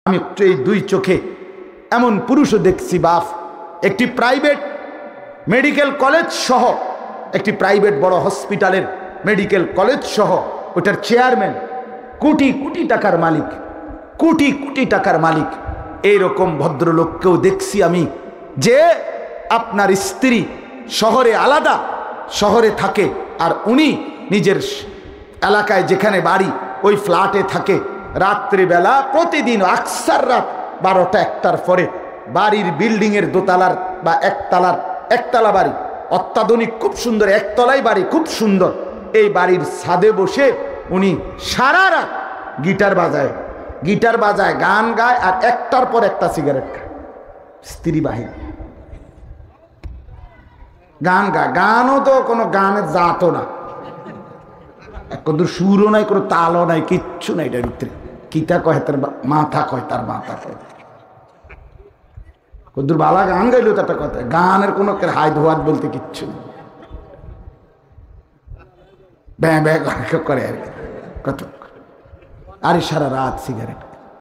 আমি এই দুই চোখে এমন পুরুষও দেখছি বাপ, একটি প্রাইভেট মেডিকেল কলেজ সহ, একটি প্রাইভেট বড় হসপিটালের মেডিকেল কলেজ সহ ওটার চেয়ারম্যান, কোটি কোটি টাকার মালিক, কোটি কোটি টাকার মালিক। এইরকম ভদ্রলোককেও দেখছি আমি, যে আপনার স্ত্রী শহরে আলাদা, শহরে থাকে, আর উনি নিজের এলাকায় যেখানে বাড়ি ওই ফ্ল্যাটে থাকে। রাত্রিবেলা প্রতিদিন আকসার রাত 12টা-1টার পরে বাড়ির বিল্ডিংয়ের দোতলার বা একতলা বাড়ি, অত্যাধুনিক খুব সুন্দর একতলাই বাড়ি, খুব সুন্দর। এই বাড়ির ছাদে বসে উনি সারা রাত গিটার বাজায়, গান গায়, আর একটার পর একটা সিগারেট খায়। স্ত্রী বাহিনী গান গায়, গানও তো কোনো গানের জাতও না, কত সুরও নাই, কোনো তালও নাই, কিচ্ছু নাই। এটার ভিতরে কিতা কয় তার মাথা, কয় তার মাথা কয়, কদ্দুর বালা গান গাইলো তো একটা কথা, গানের কোনো হাই ধোয়াত বলতে কিচ্ছু নেই, ব্যাঁ ব্যাঁ করে আর কি কত, আর সারা রাত সিগারেট।